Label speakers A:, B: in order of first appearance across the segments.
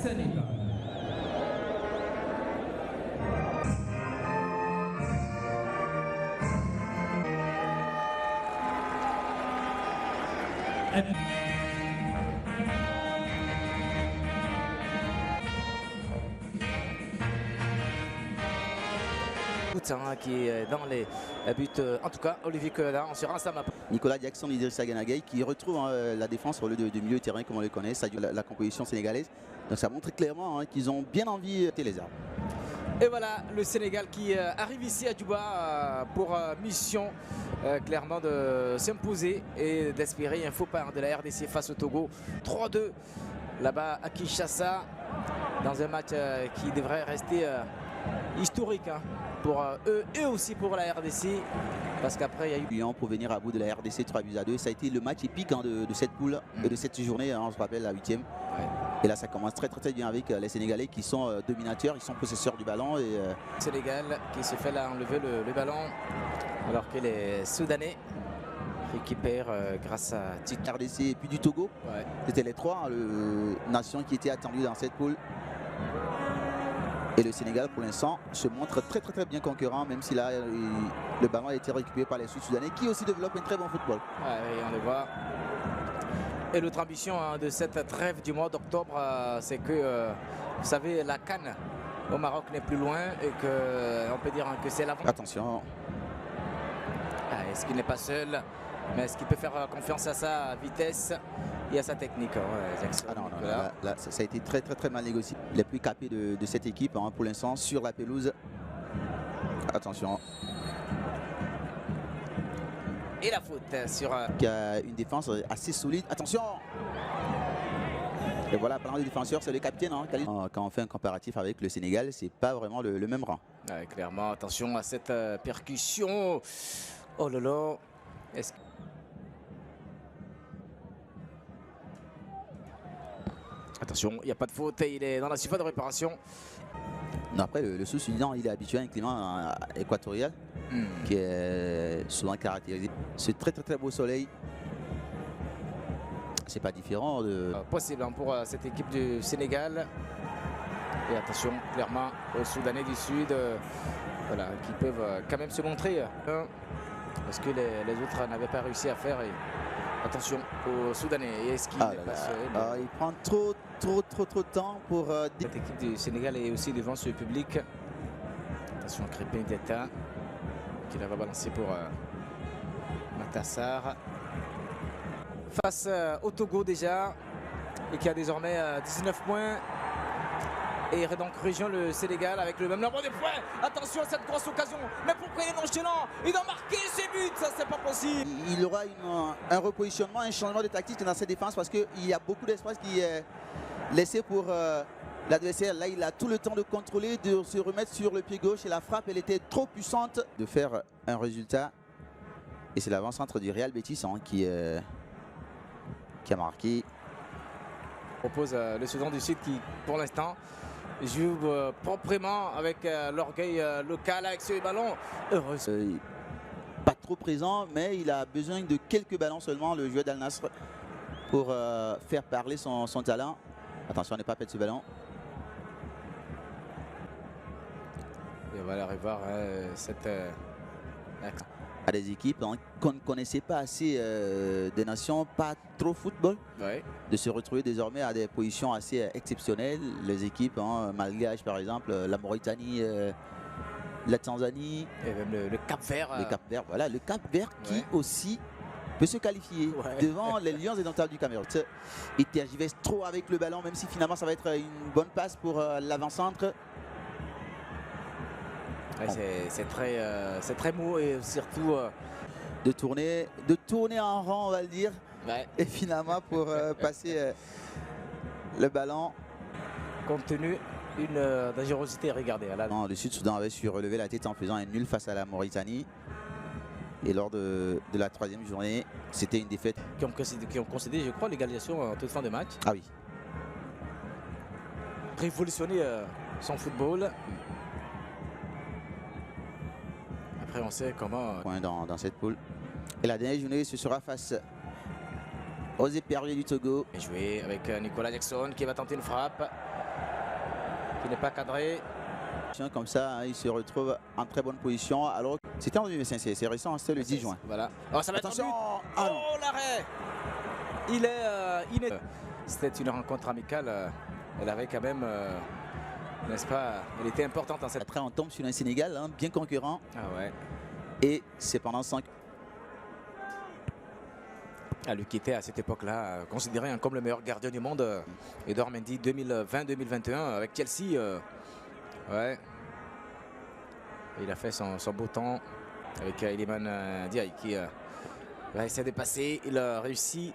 A: Sénégal.
B: Qui est dans les buts, en tout cas Olivier Coeulin, on sera ensemble.
C: Nicolas Jackson, Idrissa Gana Gueye qui retrouve la défense sur le de milieu de terrain comme on le connaît, ça la composition sénégalaise. Donc ça montre clairement qu'ils ont bien envie de les arbres.
B: Et voilà le Sénégal qui arrive ici à Djouba pour mission clairement de s'imposer et d'espérer un faux pas de la RDC face au Togo. 3-2 là-bas à Kinshasa dans un match qui devrait rester historique pour eux et aussi pour la RDC, parce qu'après il y a eu
C: Lyon pour venir à bout de la RDC 3-2. Ça a été le match épique de cette poule, de cette journée, on se rappelle la 8e. Ouais. Et là ça commence très bien avec les Sénégalais qui sont dominateurs, ils sont possesseurs du ballon. Et
B: Sénégal qui se fait là enlever le ballon alors que les Soudanais récupèrent grâce à
C: RDC et puis du Togo. Ouais. C'était les trois nations qui étaient attendues dans cette poule. Et le Sénégal pour l'instant se montre très bien concurrent, même si là le ballon a été récupéré par les Sud-Soudanais qui aussi développent un très bon football.
B: Ouais, on le voit. Et l'autre ambition de cette trêve du mois d'octobre, c'est que vous savez, la CAN au Maroc n'est plus loin et que on peut dire que c'est la...
C: Attention.
B: Est-ce qu'il n'est pas seul? Mais est-ce qu'il peut faire confiance à sa vitesse et à sa technique?
C: Ah non, là, ça a été très mal négocié. Les plus capés de cette équipe pour l'instant sur la pelouse. Attention.
B: Et la faute sur...
C: Qui a une défense assez solide. Attention. Et voilà, parlant des défenseurs, c'est le capitaine. Quand on fait un comparatif avec le Sénégal, c'est pas vraiment le même rang.
B: Ouais, clairement, attention à cette percussion. Oh là là. Est-ce... Attention, il n'y a pas de faute, il est dans la surface de réparation.
C: Non, après, le Sud-Soudan, il est habitué à un climat équatorial qui est souvent caractérisé. C'est très beau soleil. C'est pas différent de...
B: Possible pour cette équipe du Sénégal. Et attention, clairement, aux Soudanais du Sud, voilà, qui peuvent quand même se montrer. Parce que les autres n'avaient pas réussi à faire. Et attention aux Soudanais. Est-ce qu'il
C: il prend trop de temps pour...
B: Cette équipe du Sénégal est aussi devant ce public. Attention, Crépin d'État qui la va balancer pour Matassar. Face au Togo déjà, et qui a désormais 19 points. Et donc rejoint le Sénégal avec le même nombre de points. Attention à cette grosse occasion. Mais pourquoi il est nonchalant? Il doit marquer ses buts, ça c'est pas possible.
C: Il y aura un repositionnement, un changement de tactique dans cette défense parce qu'il y a beaucoup d'espace qui est laissé pour l'adversaire. Là il a tout le temps de contrôler, de se remettre sur le pied gauche et la frappe elle était trop puissante de faire un résultat. Et c'est l'avant-centre du Real Betis qui a marqué.
B: On propose le Soudan du Sud qui pour l'instant joue proprement avec l'orgueil local avec ce ballon. Heureux.
C: Pas trop présent, mais il a besoin de quelques ballons seulement, le joueur d'Al Nassr, pour faire parler son talent. Attention à ne pas perdre ce ballon.
B: Et on va aller voir cette...
C: à des équipes qu'on ne connaissait pas assez, des nations pas trop football, de se retrouver désormais à des positions assez exceptionnelles. Les équipes malgaches par exemple, la Mauritanie, la Tanzanie,
B: et même le Cap-Vert.
C: Le Cap-Vert, voilà, le Cap-Vert qui aussi peut se qualifier devant les Lions indomptables du Cameroun. Il tergiverse trop avec le ballon, même si finalement ça va être une bonne passe pour l'avant-centre.
B: C'est très mou et surtout
C: de tourner en rang, on va le dire. Et finalement pour passer le ballon.
B: Compte tenu d'une dangerosité, regardez. Là.
C: Non, le Sud-Soudan avait su relever la tête en faisant un nul face à la Mauritanie. Et lors de la troisième journée, c'était une défaite.
B: Qui ont concédé, je crois, l'égalisation en toute fin de match.
C: Ah oui.
B: Révolutionner son football. Après, on sait comment...
C: Dans cette poule. Et la dernière journée, ce sera face aux éperviers du Togo.
B: Et joué avec Nicolas Jackson qui va tenter une frappe. qui n'est pas cadré.
C: Comme ça, hein, il se retrouve en très bonne position. Alors, c'était en 2005, c'est récent, c'était le 10 juin.
B: Voilà. Oh, ça va
C: Attention.
B: être oh, l'arrêt. Il est C'était une rencontre amicale. Elle avait quand même, n'est-ce pas, elle était importante en cette.
C: Après, on tombe sur un Sénégal hein, bien concurrent.
B: Ah ouais.
C: Et c'est pendant 5.
B: Lui qui était à cette époque-là considéré hein, comme le meilleur gardien du monde. Edouard Mendy 2020-2021 avec Chelsea. Ouais. Il a fait son beau temps avec Iliman Ndiaye qui va essayer de passer. Il a réussi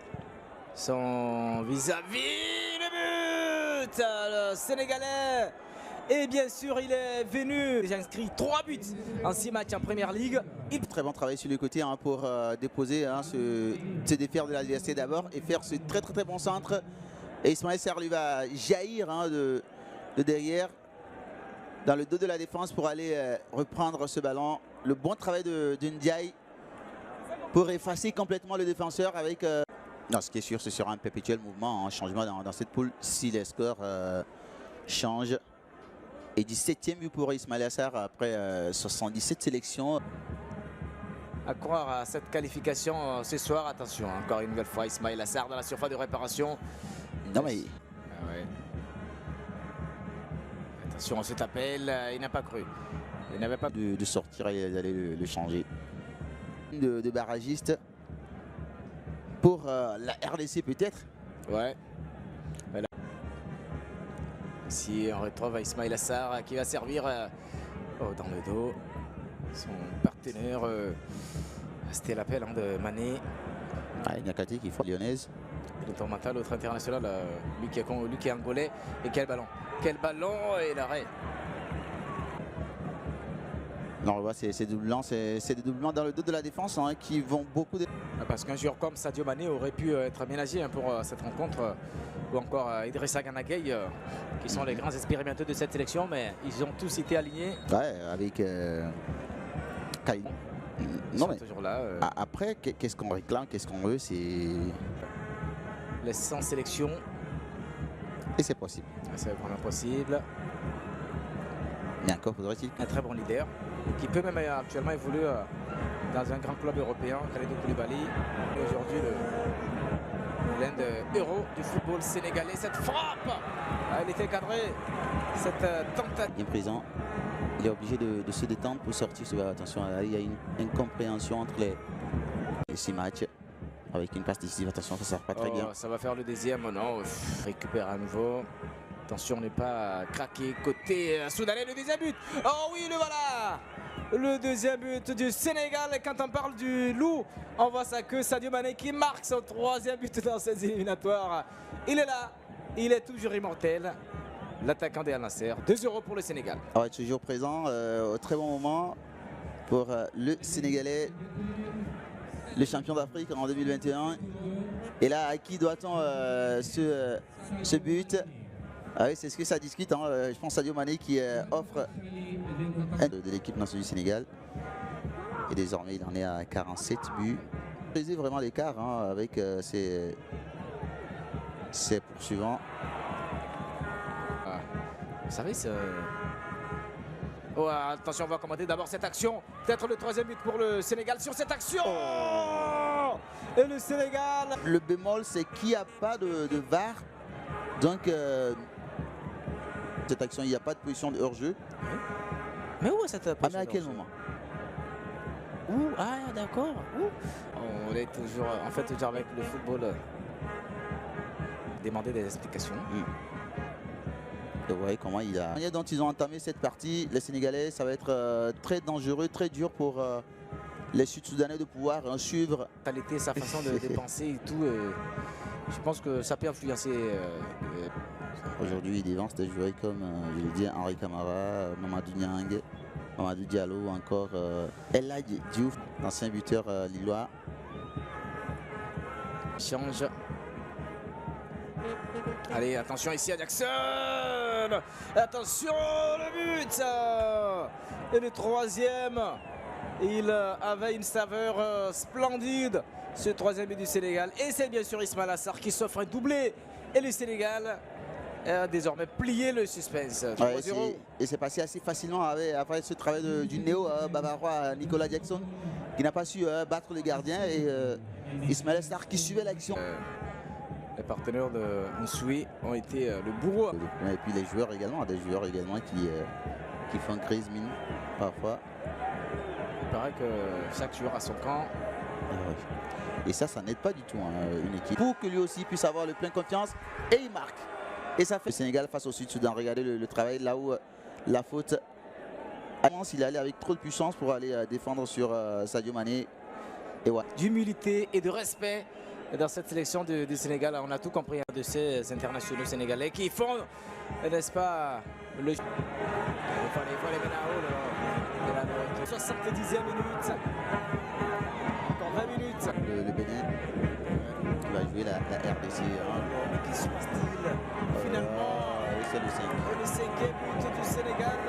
B: son vis-à-vis le but. Le Sénégalais. Et bien sûr, il est venu. Déjà inscrit 3 buts en 6 matchs en Première Ligue.
C: Très bon travail sur le côté hein, pour déposer, hein, se défaire de l'adversaire d'abord et faire ce très bon centre. Et Ismaël Sarr lui va jaillir hein, de derrière dans le dos de la défense pour aller reprendre ce ballon. Le bon travail de Ndiaye pour effacer complètement le défenseur avec... Non, ce qui est sûr, ce sera un perpétuel mouvement, un changement dans cette poule si les scores changent. Et 17e but pour Ismaël Sarr après 77 sélections.
B: À croire à cette qualification ce soir. Attention, encore une nouvelle fois, Ismaël Sarr dans la surface de réparation.
C: Non mais...
B: Ah ouais. Attention, cet appel, il n'a pas cru. Il n'avait pas
C: de sortir et d'aller le changer. De barragiste pour la RDC peut-être.
B: Ouais. Voilà. Ici, on retrouve Ismaël Sarr qui va servir dans le dos son partenaire. C'était l'appel hein, de Mané.
C: Niakate qui fait lyonnaise.
B: Le mental, l'autre international, lui qui est angolais. Et quel ballon! Quel ballon et l'arrêt!
C: Non, on voit c'est des doublements dans le dos de la défense hein, qui vont beaucoup.
B: Parce qu'un joueur comme Sadio Mané aurait pu être aménagé hein, pour cette rencontre. Ou encore Idrissa Gana Gueye, qui sont les grands expérimentés de cette sélection, mais ils ont tous été alignés.
C: Ouais, avec Kaï.
B: Non, mais toujours là.
C: Après, qu'est-ce qu'on réclame, qu'est-ce qu'on veut, c'est
B: les 100 sélections.
C: Et c'est possible.
B: C'est vraiment possible.
C: Mais encore faudrait-il.
B: Un très bon leader qui peut même actuellement évoluer dans un grand club européen, Kalidou Koulibaly. Aujourd'hui, l'un des héros du football sénégalais. Cette frappe, elle était cadrée. Cette tentative.
C: Bien présent. Il est obligé de se détendre pour sortir. Attention, il y a une incompréhension entre les 6 matchs. Avec une passe décisive, attention, ça ne sert pas très bien.
B: Ça va faire le deuxième, non, récupère à nouveau. Attention, on n'est pas craqué. Côté soudanais, le deuxième but. Oh oui, le voilà. Le deuxième but du Sénégal. Et quand on parle du loup, on voit ça que Sadio Mané qui marque son 3e but dans ces éliminatoires. Il est là, il est toujours immortel. L'attaquant de Al Nassr, 2-0 pour le Sénégal.
C: Ah ouais, toujours présent au très bon moment pour le Sénégalais, le champion d'Afrique en 2021. Et là, à qui doit-on ce but? Ah oui, c'est ce que ça discute. Hein. Je pense à Sadio Mané qui offre de l'équipe nationale du Sénégal. Et désormais, il en est à 47 buts. C'est vraiment l'écart hein, avec ses poursuivants.
B: Vous savez, oh, attention, on va commenter d'abord cette action. Peut-être le 3e but pour le Sénégal sur cette action. Oh, et le Sénégal.
C: Le bémol, c'est qu'il n'y a pas de VAR. Donc, cette action, il n'y a pas de position de hors-jeu.
B: Mais où est cette position?
C: Mais à quel moment?
B: Où? Ah, d'accord. On est toujours, en fait, toujours avec le football. Demander des explications.
C: Vous voyez comment il a... La manière dont ils ont entamé cette partie, les Sénégalais, ça va être très dangereux, très dur pour les Sud-Soudanais de pouvoir suivre.
B: Sa façon de dépenser et tout. Je pense que ça peut influencer.
C: Aujourd'hui, il dévance des joueurs comme, je l'ai dit, Henri Camara, Mamadou Niang, Mamadou Diallo ou encore El Hadji Diouf, ancien buteur lillois.
B: Change. Allez, attention ici à Jackson. Attention, le but. Et le 3e. Il avait une saveur splendide, ce 3e but du Sénégal. Et c'est bien sûr Ismaël Sarr qui s'offre un doublé. Et le Sénégal a désormais plié le suspense. 3-0.
C: Ouais, et c'est passé assez facilement après ce travail du néo bavarois Nicolas Jackson qui n'a pas su battre les gardiens et Ismaël Sarr qui suivait l'action.
B: Les partenaires de Nsui ont été le bourreau.
C: Et puis les joueurs également, des joueurs également qui font grise mine parfois.
B: Il paraît que chaque joueur a son camp.
C: Et ça n'aide pas du tout une équipe. Pour que lui aussi puisse avoir le plein confiance et il marque. Et ça fait le Sénégal face au Sud-Soudan. Regardez le travail là où la faute. Il est allé avec trop de puissance pour aller défendre sur Sadio Mané. Et ouais.
B: D'humilité et de respect dans cette sélection du Sénégal. On a tout compris de ces internationaux sénégalais qui font, n'est-ce pas, le... Il faut les mettre en haut. 70e minute. Encore 20 minutes.
C: Le Bénin qui va jouer la RDC.
B: Qui soit-il finalement
C: c'est le
B: 5e but du Sénégal.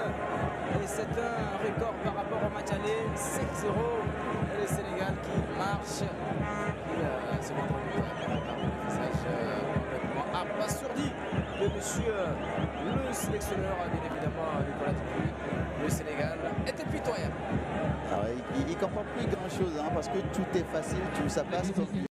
B: Et c'est un record par rapport au match aller. 5-0. Et le Sénégal qui marche. Qui se montre un visage complètement abasourdi de monsieur le sélectionneur, bien évidemment, Nicolas Dupuy. Le Sénégal était pitoyable.
C: Il ne comprend plus grand chose parce que tout est facile, tout ça passe.